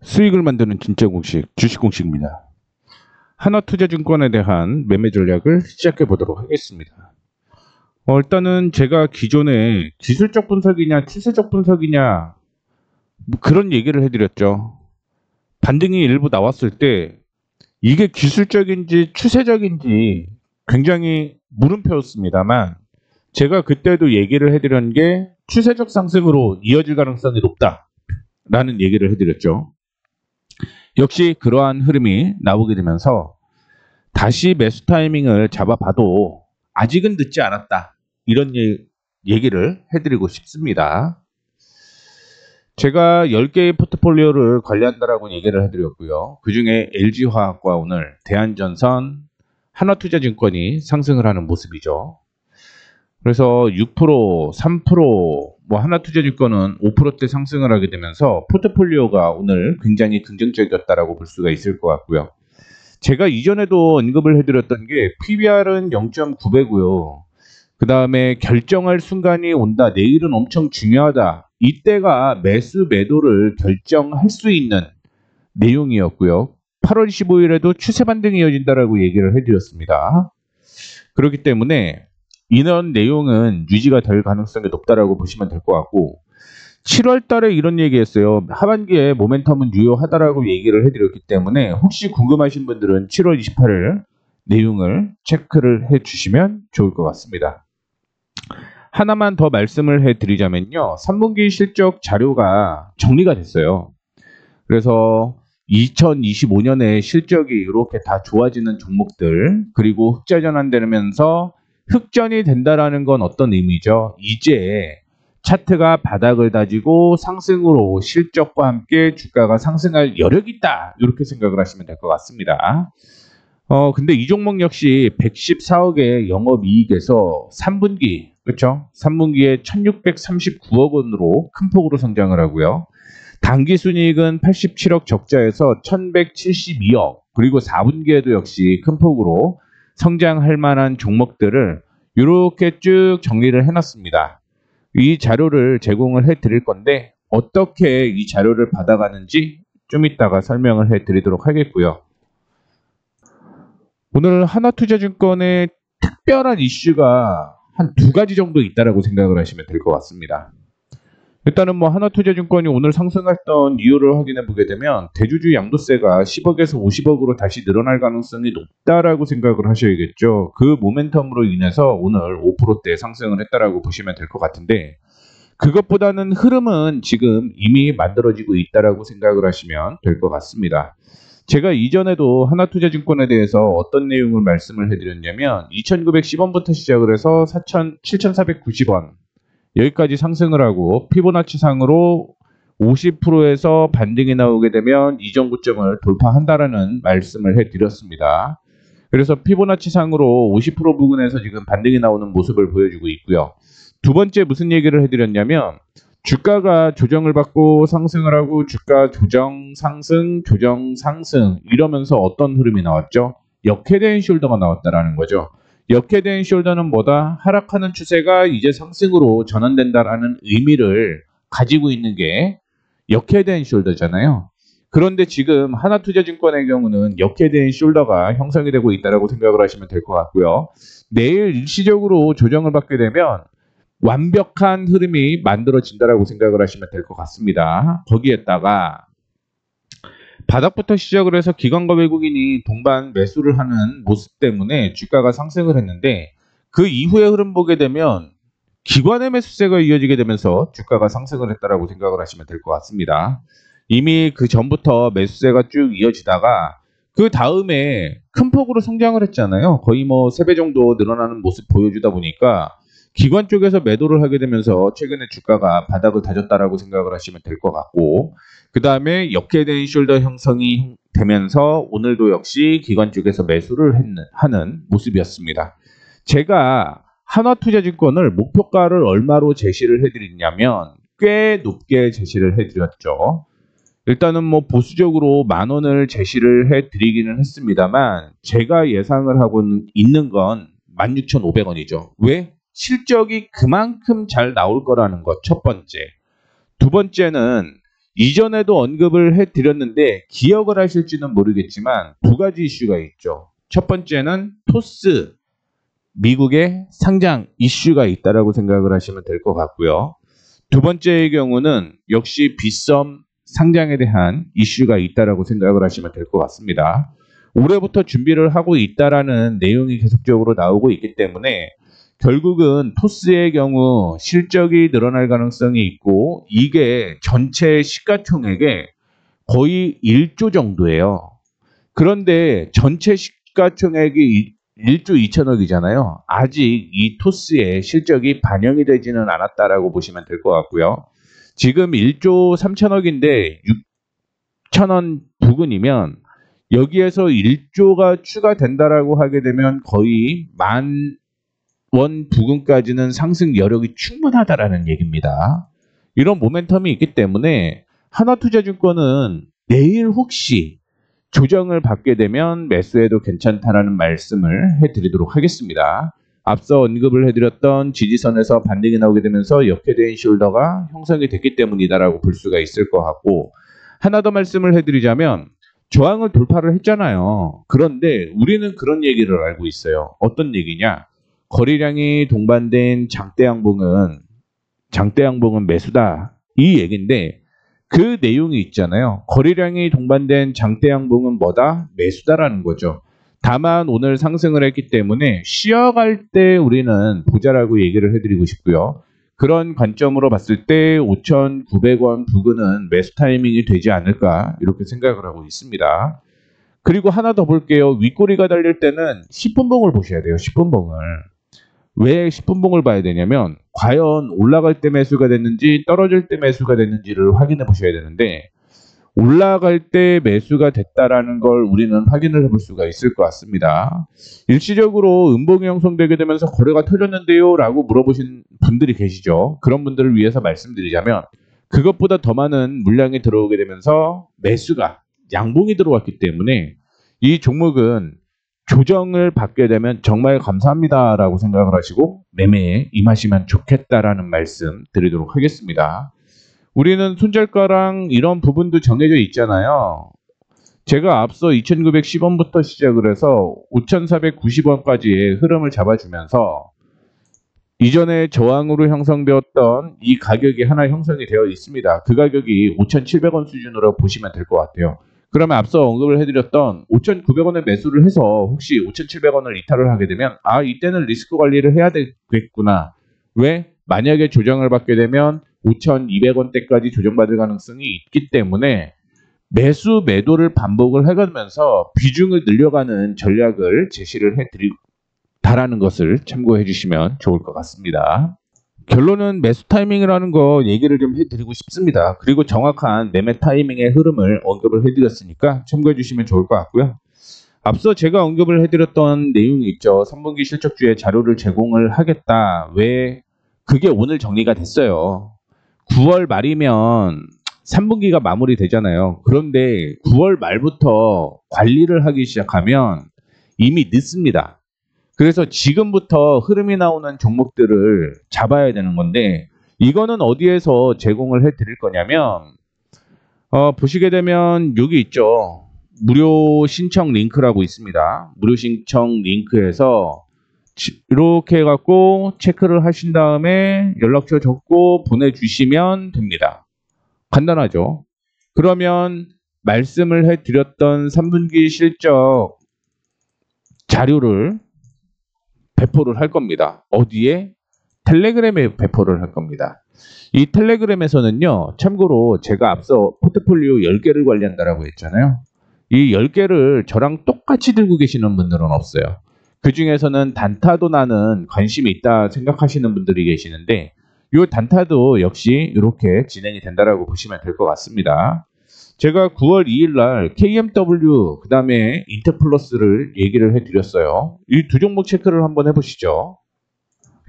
수익을 만드는 진짜 공식, 주식 공식입니다. 하나투자증권에 대한 매매 전략을 시작해 보도록 하겠습니다. 일단은 제가 기존에 기술적 분석이냐 추세적 분석이냐 뭐 그런 얘기를 해드렸죠. 반등이 일부 나왔을 때 이게 기술적인지 추세적인지 굉장히 물음표였습니다만, 제가 그때도 얘기를 해드린 게 추세적 상승으로 이어질 가능성이 높다라는 얘기를 해드렸죠. 역시 그러한 흐름이 나오게 되면서 다시 매수 타이밍을 잡아봐도 아직은 늦지 않았다, 이런 얘기를 해드리고 싶습니다. 제가 10개의 포트폴리오를 관리한다라고 얘기를 해드렸고요. 그 중에 LG화학과 오늘 대한전선, 하나투자증권이 상승을 하는 모습이죠. 그래서 6%, 3%, 하나투자증권은 5%대 상승을 하게 되면서 포트폴리오가 오늘 굉장히 긍정적이었다라고 볼 수가 있을 것 같고요. 제가 이전에도 언급을 해드렸던 게 PBR은 0.9배고요. 그 다음에 결정할 순간이 온다, 내일은 엄청 중요하다, 이때가 매수 매도를 결정할 수 있는 내용이었고요. 8월 15일에도 추세 반등이 이어진다라고 얘기를 해드렸습니다. 그렇기 때문에 이런 내용은 유지가 될 가능성이 높다라고 보시면 될 것 같고, 7월 달에 이런 얘기했어요. 하반기에 모멘텀은 유효하다라고 얘기를 해드렸기 때문에 혹시 궁금하신 분들은 7월 28일 내용을 체크를 해주시면 좋을 것 같습니다. 하나만 더 말씀을 해드리자면요. 3분기 실적 자료가 정리가 됐어요. 그래서 2025년에 실적이 이렇게 다 좋아지는 종목들, 그리고 흑자 전환되면서 흑전이 된다라는 건 어떤 의미죠? 이제 차트가 바닥을 다지고 상승으로 실적과 함께 주가가 상승할 여력이 있다, 이렇게 생각을 하시면 될 것 같습니다. 근데 이 종목 역시 114억의 영업이익에서 3분기, 그렇죠? 3분기에 1639억 원으로 큰 폭으로 성장을 하고요. 당기순이익은 87억 적자에서 1172억, 그리고 4분기에도 역시 큰 폭으로 성장할 만한 종목들을 이렇게 쭉 정리를 해놨습니다. 이 자료를 제공을 해드릴 건데 어떻게 이 자료를 받아가는지 좀 이따가 설명을 해드리도록 하겠고요. 오늘 하나투자증권의 특별한 이슈가 한 2가지 정도 있다라고 생각을 하시면 될 것 같습니다. 일단은 하나투자증권이 오늘 상승했던 이유를 확인해 보게 되면 대주주 양도세가 10억에서 50억으로 다시 늘어날 가능성이 높다라고 생각을 하셔야겠죠. 그 모멘텀으로 인해서 오늘 5%대 상승을 했다라고 보시면 될 것 같은데, 그것보다는 흐름은 지금 이미 만들어지고 있다라고 생각을 하시면 될 것 같습니다. 제가 이전에도 하나투자증권에 대해서 어떤 내용을 말씀을 해드렸냐면 2,910원부터 시작을 해서 7,490원 여기까지 상승을 하고 피보나치상으로 50%에서 반등이 나오게 되면 이전 고점을 돌파한다라는 말씀을 해드렸습니다. 그래서 피보나치상으로 50% 부근에서 지금 반등이 나오는 모습을 보여주고 있고요. 두 번째 무슨 얘기를 해드렸냐면 주가가 조정을 받고 상승을 하고 주가 조정 상승 조정 상승 이러면서 어떤 흐름이 나왔죠? 역헤드앤숄더가 나왔다라는 거죠. 역헤드앤숄더는 뭐다? 하락하는 추세가 이제 상승으로 전환된다라는 의미를 가지고 있는 게 역헤드앤숄더잖아요. 그런데 지금 하나투자증권의 경우는 역헤드앤숄더가 형성이 되고 있다고 생각을 하시면 될 것 같고요. 내일 일시적으로 조정을 받게 되면 완벽한 흐름이 만들어진다라고 생각을 하시면 될 것 같습니다. 거기에다가 바닥부터 시작을 해서 기관과 외국인이 동반 매수를 하는 모습 때문에 주가가 상승을 했는데, 그 이후의 흐름 보게 되면 기관의 매수세가 이어지게 되면서 주가가 상승을 했다라고 생각을 하시면 될 것 같습니다. 이미 그 전부터 매수세가 쭉 이어지다가 그 다음에 큰 폭으로 성장을 했잖아요. 거의 3배 정도 늘어나는 모습 보여주다 보니까 기관 쪽에서 매도를 하게 되면서 최근에 주가가 바닥을 다졌다라고 생각을 하시면 될 것 같고, 그 다음에 역헤드앤숄더 형성이 되면서 오늘도 역시 기관 쪽에서 매수를 하는 모습이었습니다. 제가 하나투자증권을 목표가를 얼마로 제시를 해드리냐면 꽤 높게 제시를 해드렸죠. 일단은 보수적으로 10,000원을 제시를 해드리기는 했습니다만 제가 예상을 하고 있는 건 16,500원이죠. 왜? 실적이 그만큼 잘 나올 거라는 것, 첫 번째. 두 번째는 이전에도 언급을 해드렸는데 기억을 하실지는 모르겠지만 두 가지 이슈가 있죠. 첫 번째는 토스, 미국의 상장 이슈가 있다라고 생각을 하시면 될 것 같고요. 두 번째의 경우는 역시 빗썸 상장에 대한 이슈가 있다라고 생각을 하시면 될 것 같습니다. 올해부터 준비를 하고 있다라는 내용이 계속적으로 나오고 있기 때문에 결국은 토스의 경우 실적이 늘어날 가능성이 있고 이게 전체 시가총액의 거의 1조 정도예요. 그런데 전체 시가총액이 1조 2천억이잖아요. 아직 이 토스의 실적이 반영이 되지는 않았다라고 보시면 될 것 같고요. 지금 1조 3천억인데 6천원 부근이면 여기에서 1조가 추가된다라고 하게 되면 거의 10,000원 부근까지는 상승 여력이 충분하다라는 얘기입니다. 이런 모멘텀이 있기 때문에 하나투자증권은 내일 혹시 조정을 받게 되면 매수해도 괜찮다라는 말씀을 해드리도록 하겠습니다. 앞서 언급을 해드렸던 지지선에서 반등이 나오게 되면서 역회된 숄더가 형성이 됐기 때문이다라고 볼 수가 있을 것 같고, 하나 더 말씀을 해드리자면 저항을 돌파를 했잖아요. 그런데 우리는 그런 얘기를 알고 있어요. 어떤 얘기냐? 거래량이 동반된 장대 양봉은 매수다, 이 얘기인데 그 내용이 있잖아요. 거래량이 동반된 장대 양봉은 뭐다? 매수다라는 거죠. 다만 오늘 상승을 했기 때문에 쉬어갈 때 우리는 보자라고 얘기를 해드리고 싶고요. 그런 관점으로 봤을 때 5,900원 부근은 매수 타이밍이 되지 않을까 이렇게 생각을 하고 있습니다. 그리고 하나 더 볼게요. 윗꼬리가 달릴 때는 10분봉을 보셔야 돼요. 10분봉을. 왜 10분봉을 봐야 되냐면 과연 올라갈 때 매수가 됐는지 떨어질 때 매수가 됐는지를 확인해 보셔야 되는데, 올라갈 때 매수가 됐다라는 걸 우리는 확인을 해볼 수가 있을 것 같습니다. 일시적으로 음봉이 형성되게 되면서 거래가 터졌는데요 라고 물어보신 분들이 계시죠. 그런 분들을 위해서 말씀드리자면 그것보다 더 많은 물량이 들어오게 되면서 매수가, 양봉이 들어왔기 때문에 이 종목은 조정을 받게 되면 정말 감사합니다 라고 생각을 하시고 매매에 임하시면 좋겠다라는 말씀 드리도록 하겠습니다. 우리는 손절가랑 이런 부분도 정해져 있잖아요. 제가 앞서 2,910원부터 시작을 해서 5,490원까지의 흐름을 잡아주면서 이전에 저항으로 형성되었던 이 가격이 하나 형성이 되어 있습니다. 그 가격이 5,700원 수준으로 보시면 될 것 같아요. 그러면 앞서 언급을 해드렸던 5,900원에 매수를 해서 혹시 5,700원을 이탈을 하게 되면 이때는 리스크 관리를 해야 되겠구나. 왜? 만약에 조정을 받게 되면 5,200원대까지 조정받을 가능성이 있기 때문에 매수 매도를 반복을 해가면서 비중을 늘려가는 전략을 제시를 해드리다라는 것을 참고해 주시면 좋을 것 같습니다. 결론은 매수 타이밍이라는 거 얘기를 좀 해드리고 싶습니다. 그리고 정확한 매매 타이밍의 흐름을 언급을 해드렸으니까 참고해 주시면 좋을 것 같고요. 앞서 제가 언급을 해드렸던 내용이 있죠. 3분기 실적주에 자료를 제공을 하겠다. 왜? 그게 오늘 정리가 됐어요. 9월 말이면 3분기가 마무리되잖아요. 그런데 9월 말부터 관리를 하기 시작하면 이미 늦습니다. 그래서 지금부터 흐름이 나오는 종목들을 잡아야 되는 건데, 이거는 어디에서 제공을 해 드릴 거냐면 보시게 되면 여기 있죠. 무료 신청 링크라고 있습니다. 무료 신청 링크에서 이렇게 해갖고 체크를 하신 다음에 연락처 적고 보내주시면 됩니다. 간단하죠. 그러면 말씀을 해드렸던 3분기 실적 자료를 배포를 할 겁니다. 어디에? 텔레그램에 배포를 할 겁니다. 이 텔레그램에서는요, 참고로 제가 앞서 포트폴리오 10개를 관리한다라고 했잖아요. 이 10개를 저랑 똑같이 들고 계시는 분들은 없어요. 그 중에서는 단타도 나는 관심이 있다 생각하시는 분들이 계시는데, 이 단타도 역시 이렇게 진행이 된다라고 보시면 될 것 같습니다. 제가 9월 2일 날 KMW, 그 다음에 인터플러스를 얘기를 해드렸어요. 이 두 종목 체크를 한번 해보시죠.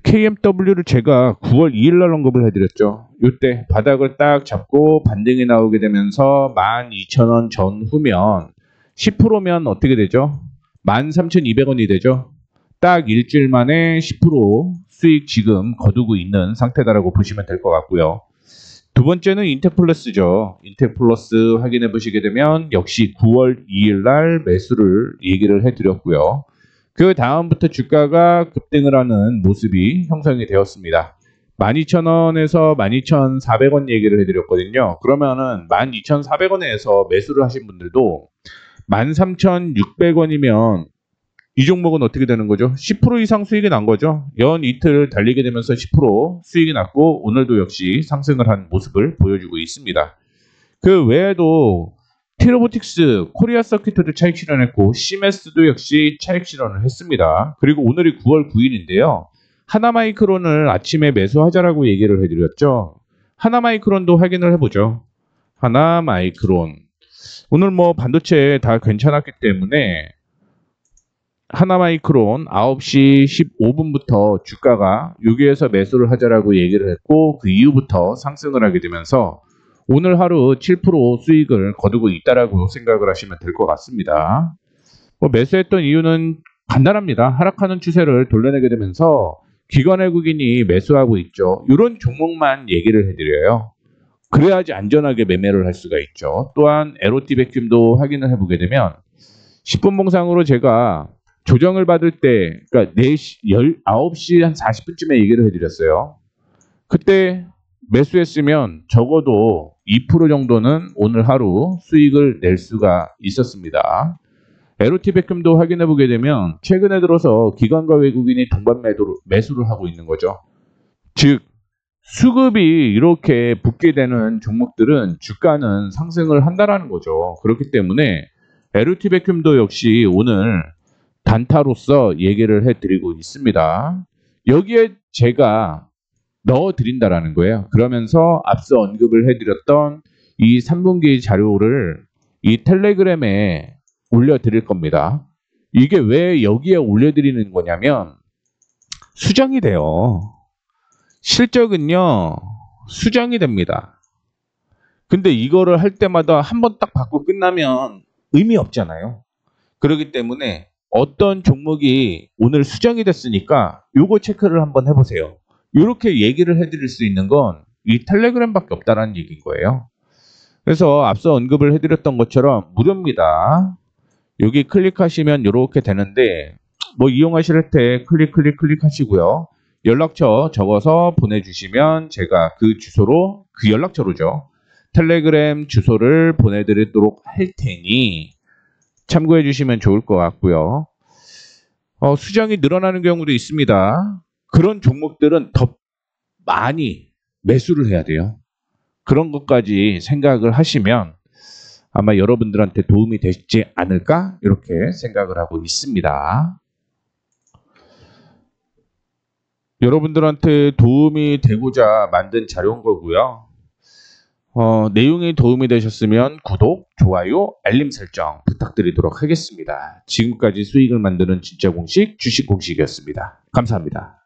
KMW를 제가 9월 2일 날 언급을 해드렸죠. 이때 바닥을 딱 잡고 반등이 나오게 되면서 12,000원 전후면 10%면 어떻게 되죠? 13,200원이 되죠. 딱 일주일 만에 10% 수익 지금 거두고 있는 상태다라고 보시면 될 것 같고요. 두 번째는 인텍플러스죠. 인텍플러스 확인해 보시게 되면 역시 9월 2일 날 매수를 얘기를 해드렸고요. 그 다음부터 주가가 급등을 하는 모습이 형성이 되었습니다. 12,000원에서 12,400원 얘기를 해드렸거든요. 그러면은 12,400원에서 매수를 하신 분들도 13,600원이면 이 종목은 어떻게 되는 거죠? 10% 이상 수익이 난 거죠. 연 이틀 달리게 되면서 10% 수익이 났고 오늘도 역시 상승을 한 모습을 보여주고 있습니다. 그 외에도 티로보틱스, 코리아 서킷도 차익 실현했고 시메스도 역시 차익 실현을 했습니다. 그리고 오늘이 9월 9일인데요. 하나마이크론을 아침에 매수하자라고 얘기를 해드렸죠. 하나마이크론도 확인을 해보죠. 하나마이크론 오늘 뭐 반도체 다 괜찮았기 때문에 하나마이크론 9시 15분부터 주가가 여기에서 매수를 하자라고 얘기를 했고 그 이후부터 상승을 하게 되면서 오늘 하루 7% 수익을 거두고 있다라고 생각을 하시면 될 것 같습니다. 뭐 매수했던 이유는 간단합니다. 하락하는 추세를 돌려내게 되면서 기관 외국인이 매수하고 있죠. 이런 종목만 얘기를 해드려요. 그래야지 안전하게 매매를 할 수가 있죠. 또한 LOT 백큐움도 확인을 해보게 되면 10분 봉상으로 제가 조정을 받을 때, 그러니까 9시 한 40분쯤에 얘기를 해드렸어요. 그때 매수했으면 적어도 2% 정도는 오늘 하루 수익을 낼 수가 있었습니다. LOT 백큐움도 확인해 보게 되면 최근에 들어서 기관과 외국인이 동반 매수를 하고 있는 거죠. 즉 수급이 이렇게 붙게 되는 종목들은 주가는 상승을 한다라는 거죠. 그렇기 때문에 LOT 백큐움도 역시 오늘 단타로서 얘기를 해드리고 있습니다. 여기에 제가 넣어드린다라는 거예요. 그러면서 앞서 언급을 해드렸던 이 3분기 자료를 이 텔레그램에 올려드릴 겁니다. 이게 왜 여기에 올려드리는 거냐면 수정이 돼요. 실적은요 수정이 됩니다. 근데 이거를 할 때마다 한 번 딱 받고 끝나면 의미 없잖아요. 그렇기 때문에 어떤 종목이 오늘 수정이 됐으니까 요거 체크를 한번 해보세요. 이렇게 얘기를 해드릴 수 있는 건 이 텔레그램밖에 없다라는 얘기인 거예요. 그래서 앞서 언급을 해드렸던 것처럼 무료입니다. 여기 클릭하시면 이렇게 되는데 뭐 이용하실 때 클릭 하시고요. 연락처 적어서 보내주시면 제가 그 주소로 그 연락처로죠. 텔레그램 주소를 보내드리도록 할 테니 참고해 주시면 좋을 것 같고요. 수정이 늘어나는 경우도 있습니다. 그런 종목들은 더 많이 매수를 해야 돼요. 그런 것까지 생각을 하시면 아마 여러분들한테 도움이 되지 않을까 이렇게 생각을 하고 있습니다. 여러분들한테 도움이 되고자 만든 자료인 거고요. 내용이 도움이 되셨으면 구독, 좋아요, 알림 설정 부탁드리도록 하겠습니다. 지금까지 수익을 만드는 진짜 공식, 주식 공식이었습니다. 감사합니다.